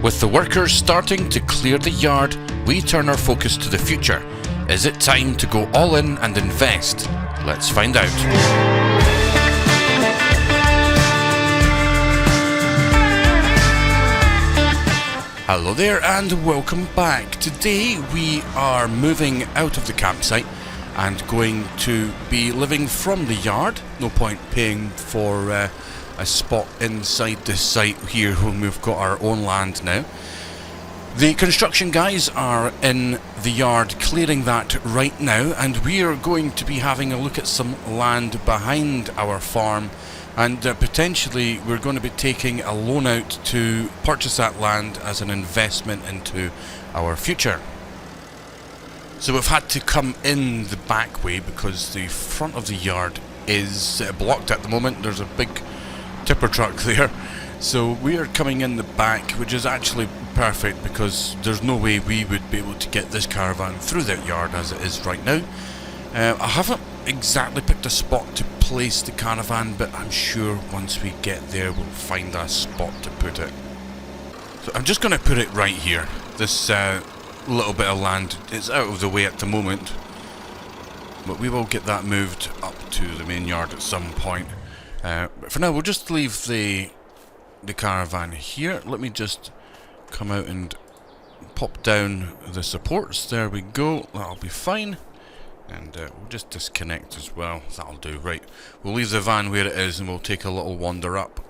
With the workers starting to clear the yard, we turn our focus to the future. Is it time to go all in and invest? Let's find out. Hello there and welcome back. Today we are moving out of the campsite and going to be living from the yard. No point paying for a spot inside the site here when we've got our own land now. The construction guys are in the yard clearing that right now, and we are going to be having a look at some land behind our farm, and potentially we're going to be taking a loan out to purchase that land as an investment into our future. So we've had to come in the back way because the front of the yard is blocked at the moment. There's a big tipper truck there, so we are coming in the back, which is actually perfect because there's no way we would be able to get this caravan through that yard as it is right now. I haven't exactly picked a spot to place the caravan, but I'm sure once we get there we'll find a spot to put it. So I'm just going to put it right here. This little bit of land is out of the way at the moment, but we will get that moved up to the main yard at some point. But for now we'll just leave the caravan here. Let me just come out and pop down the supports. There we go, that'll be fine. And we'll just disconnect as well. That'll do. Right, we'll leave the van where it is and we'll take a little wander up.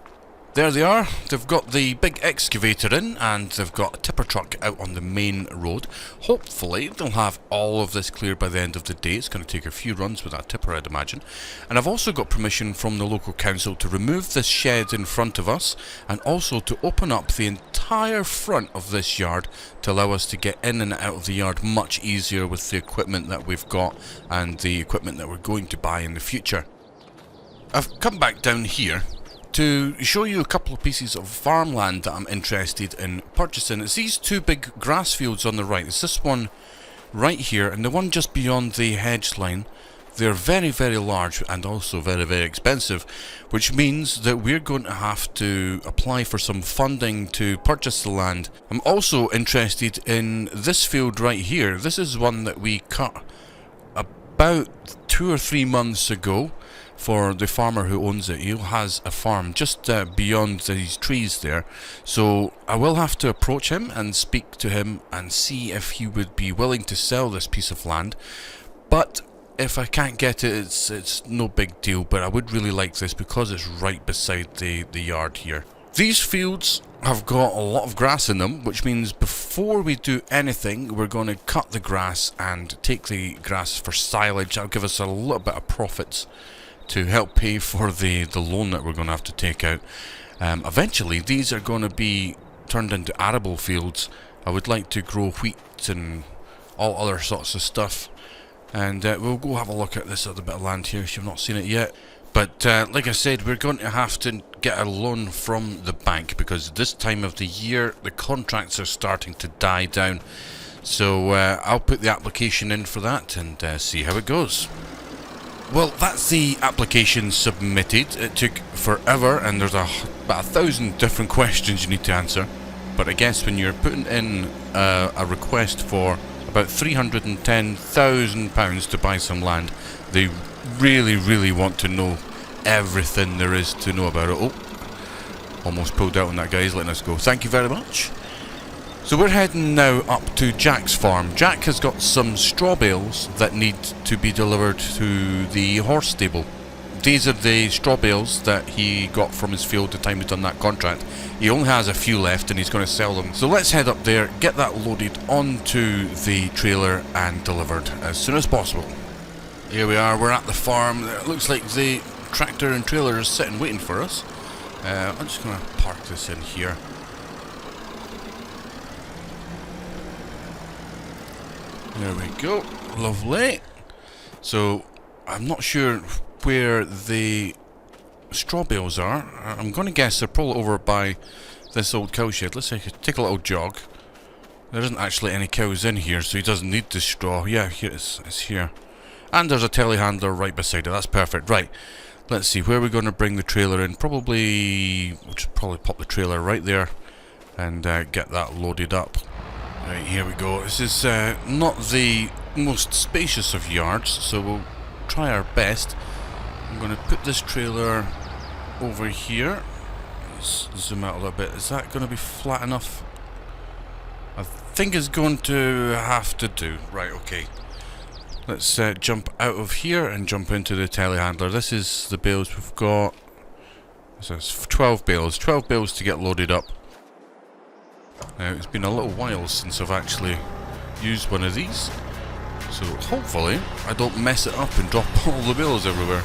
There they are. They've got the big excavator in and they've got a tipper truck out on the main road. Hopefully they'll have all of this cleared by the end of the day. It's going to take a few runs with that tipper, I'd imagine. And I've also got permission from the local council to remove this shed in front of us and also to open up the entire front of this yard to allow us to get in and out of the yard much easier with the equipment that we've got and the equipment that we're going to buy in the future. I've come back down here to show you a couple of pieces of farmland that I'm interested in purchasing. It's these two big grass fields on the right. It's this one right here and the one just beyond the hedge line. They're very, very large and also very, very expensive, which means that we're going to have to apply for some funding to purchase the land. I'm also interested in this field right here. This is one that we cut about 2 or 3 months ago for the farmer who owns it. He has a farm just beyond these trees there, so I will have to approach him and speak to him and see if he would be willing to sell this piece of land. But if I can't get it, it's no big deal, but I would really like this because it's right beside the yard here. These fields have got a lot of grass in them, which means before we do anything we're going to cut the grass and take the grass for silage. That'll give us a little bit of profits to help pay for the loan that we're going to have to take out. Eventually these are going to be turned into arable fields. I would like to grow wheat and all other sorts of stuff, and we'll go have a look at this other bit of land here if you've not seen it yet. But like I said, we're going to have to get a loan from the bank because this time of the year the contracts are starting to die down. So I'll put the application in for that and see how it goes. Well, that's the application submitted. It took forever and there's about 1,000 different questions you need to answer. But I guess when you're putting in a request for about £310,000 to buy some land, they really, really want to know everything there is to know about it. Oh, almost pulled out on that guy. He's letting us go. Thank you very much. So we're heading now up to Jack's farm. Jack has got some straw bales that need to be delivered to the horse stable. These are the straw bales that he got from his field the time he's done that contract. He only has a few left and he's going to sell them. So let's head up there, get that loaded onto the trailer and delivered as soon as possible. Here we are, we're at the farm. It looks like the tractor and trailer is sitting waiting for us. I'm just going to park this in here. There we go, lovely. So I'm not sure where the straw bales are. I'm going to guess they're probably over by this old cow shed. Let's take a little jog. There isn't actually any cows in here, so he doesn't need the straw. Yeah, here it's here. And there's a telehandler right beside it. That's perfect. Right, let's see, where are we going to bring the trailer in? We'll just probably pop the trailer right there. and get that loaded up. Right, here we go. This is not the most spacious of yards, so we'll try our best. I'm going to put this trailer over here. Let's zoom out a little bit. Is that going to be flat enough? I think it's going to have to do. Right, okay. Let's jump out of here and jump into the telehandler. This is the bales we've got. So it's 12 bales. 12 bales to get loaded up. Now, it's been a little while since I've actually used one of these. So hopefully I don't mess it up and drop all the bales everywhere.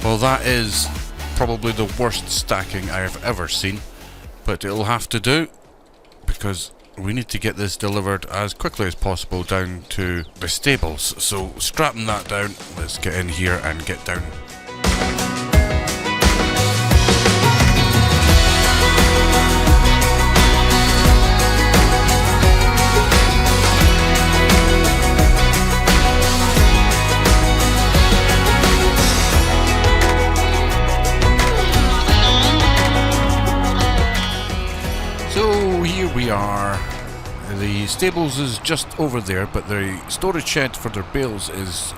Well, that is probably the worst stacking I have ever seen, but it'll have to do because we need to get this delivered as quickly as possible down to the stables. So strapping that down, let's get in here and get down. We are. The stables is just over there, but the storage shed for their bales is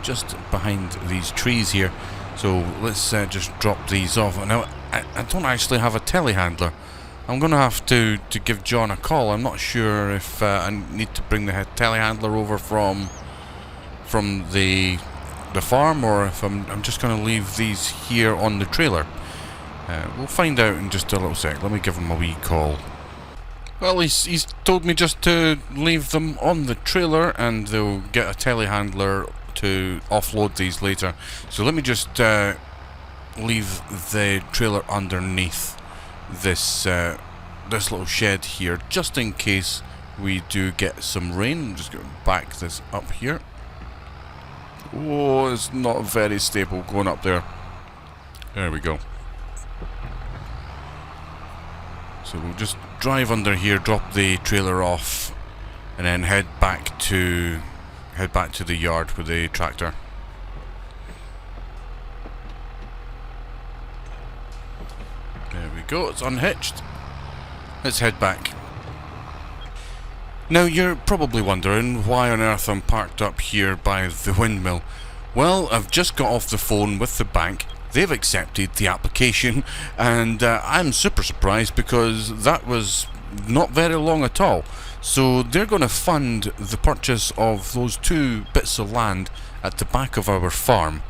just behind these trees here. So let's just drop these off. Now, I don't actually have a telehandler. I'm going to have to give John a call. I'm not sure if I need to bring the telehandler over from the farm, or if I'm just going to leave these here on the trailer. We'll find out in just a little sec. Let me give him a wee call. Well, he's told me just to leave them on the trailer and they'll get a telehandler to offload these later. So let me just leave the trailer underneath this this little shed here, just in case we do get some rain. I'm just going to back this up here. Oh, it's not very stable going up there. There we go. So we'll just drive under here, drop the trailer off, and then head back to the yard with the tractor. There we go, it's unhitched. Let's head back. Now you're probably wondering why on earth I'm parked up here by the windmill. Well, I've just got off the phone with the bank. They've accepted the application, and I'm super surprised because that was not very long at all. So they're going to fund the purchase of those 2 bits of land at the back of our farm.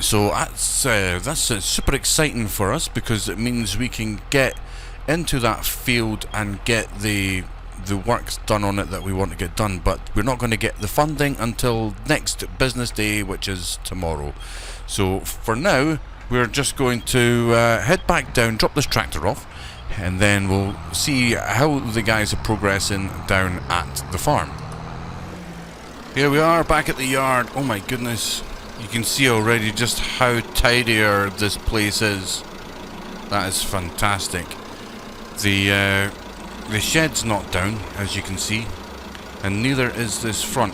So that's super exciting for us, because it means we can get into that field and get the work done on it that we want to get done. But we're not going to get the funding until next business day, which is tomorrow. So for now, we're just going to head back down, drop this tractor off, and then we'll see how the guys are progressing down at the farm. Here we are back at the yard. Oh my goodness, you can see already just how tidier this place is. That is fantastic. The shed's not down, as you can see, and neither is this front.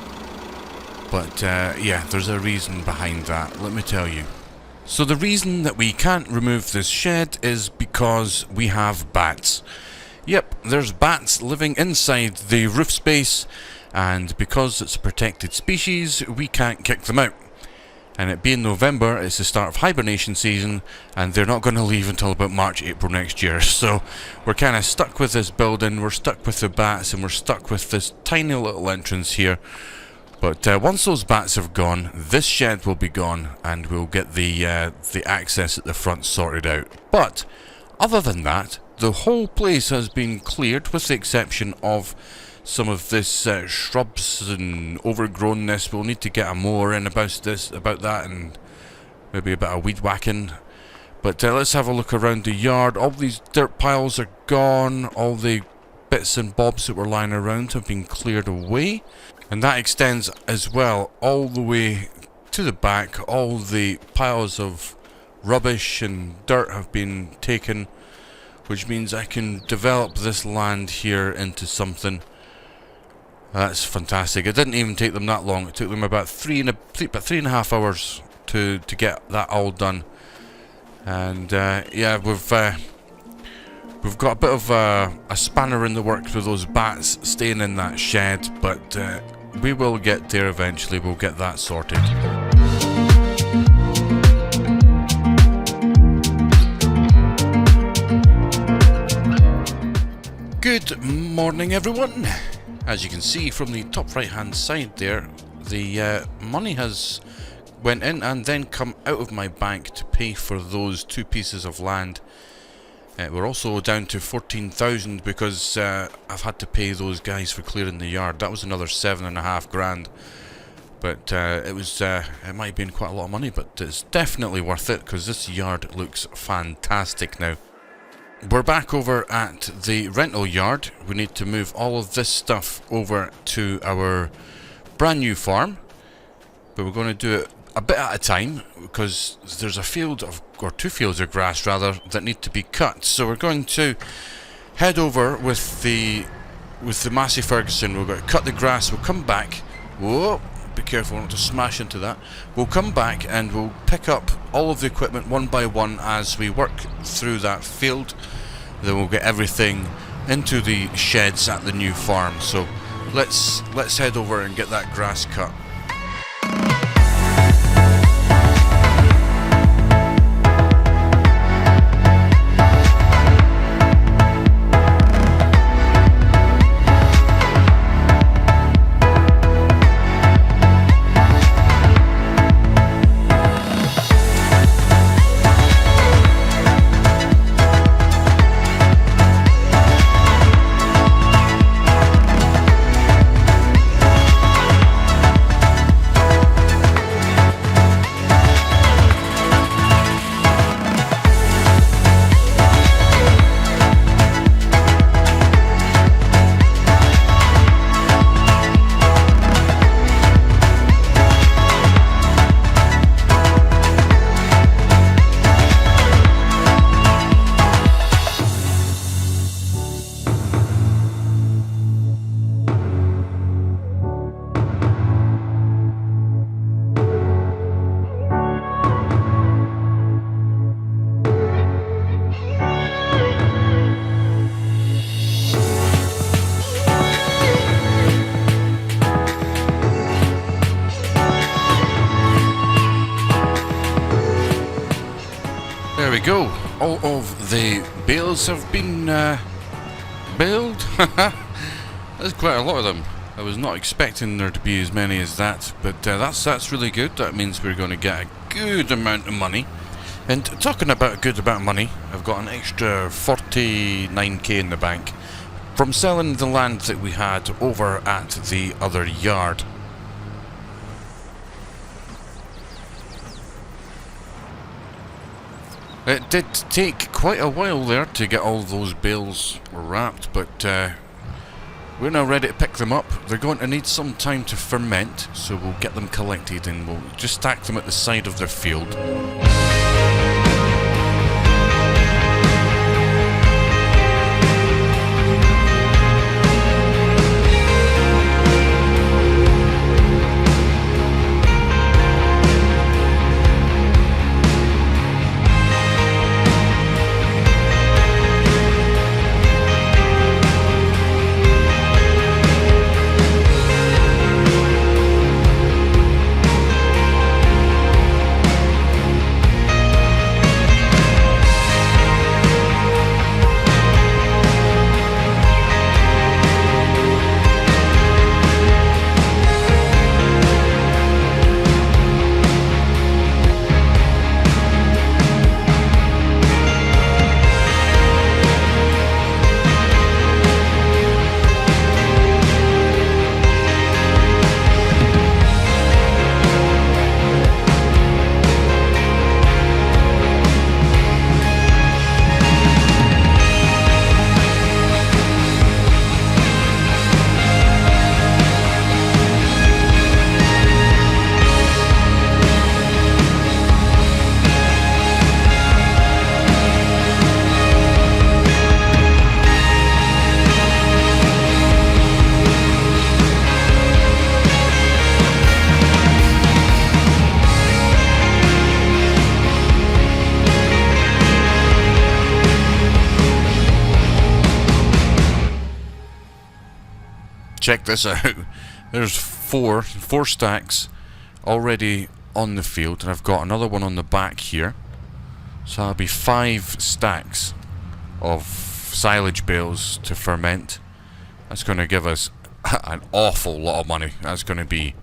But yeah, there's a reason behind that, let me tell you. So the reason that we can't remove this shed is because we have bats. Yep, there's bats living inside the roof space, and because it's a protected species, we can't kick them out. And it being November, it's the start of hibernation season, and they're not going to leave until about March, April next year. So we're kind of stuck with this building, we're stuck with the bats, and we're stuck with this tiny little entrance here. But once those bats have gone, this shed will be gone, and we'll get the access at the front sorted out. But other than that, the whole place has been cleared, with the exception of some of this shrubs and overgrownness. We'll need to get a mower in about that, and maybe a bit of weed whacking. But let's have a look around the yard. All these dirt piles are gone. All the bits and bobs that were lying around have been cleared away. And that extends as well all the way to the back. All the piles of rubbish and dirt have been taken, which means I can develop this land here into something. That's fantastic. It didn't even take them that long. It took them about three and a half hours to get that all done. And yeah, we've got a bit of a spanner in the works with those bats staying in that shed, but we will get there eventually. We'll get that sorted. Good morning, everyone. As you can see from the top right hand side there, the money has went in and then come out of my bank to pay for those 2 pieces of land. We're also down to 14,000 because I've had to pay those guys for clearing the yard. That was another 7.5 grand. But it might have been quite a lot of money, but it's definitely worth it because this yard looks fantastic now. We're back over at the rental yard. We need to move all of this stuff over to our brand new farm, but we're going to do it a bit at a time because there's a field of, or 2 fields of grass rather, that need to be cut. So we're going to head over with the Massey Ferguson. We're going to cut the grass. We'll come back. Whoa! Be careful not to smash into that. We'll come back and we'll pick up all of the equipment one by one as we work through that field. Then we'll get everything into the sheds at the new farm. So let's head over and get that grass cut. There we go. All of the bales have been baled. There's quite a lot of them. I was not expecting there to be as many as that, but that's really good. That means we're going to get a good amount of money. And talking about a good amount of money, I've got an extra 49k in the bank from selling the land that we had over at the other yard. It did take quite a while there to get all those bales wrapped, but we're now ready to pick them up. They're going to need some time to ferment, so we'll get them collected and we'll just stack them at the side of their field. check this out. There's four stacks already on the field, and I've got another one on the back here. So that'll be 5 stacks of silage bales to ferment. That's going to give us an awful lot of money. That's going to be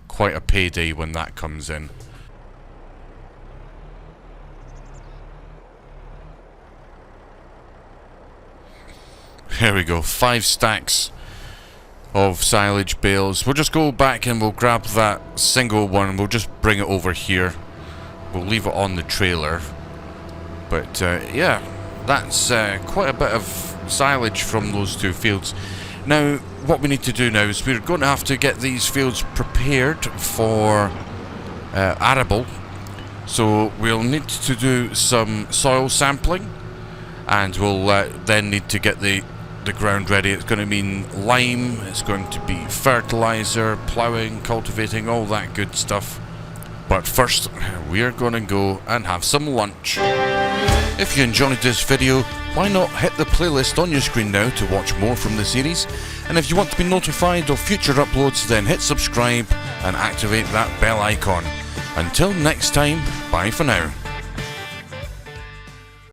quite a payday when that comes in. Here we go, 5 stacks of silage bales. We'll just go back and we'll grab that single one. We'll just bring it over here. We'll leave it on the trailer. But yeah, that's quite a bit of silage from those 2 fields. Now, what we need to do now is we're going to have to get these fields prepared for arable. So we'll need to do some soil sampling, and we'll then need to get the ground ready. It's going to mean lime, it's going to be fertilizer, ploughing, cultivating, all that good stuff. But first, we are going to go and have some lunch. If you enjoyed this video, why not hit the playlist on your screen now to watch more from the series? And if you want to be notified of future uploads, then hit subscribe and activate that bell icon. Until next time, bye for now.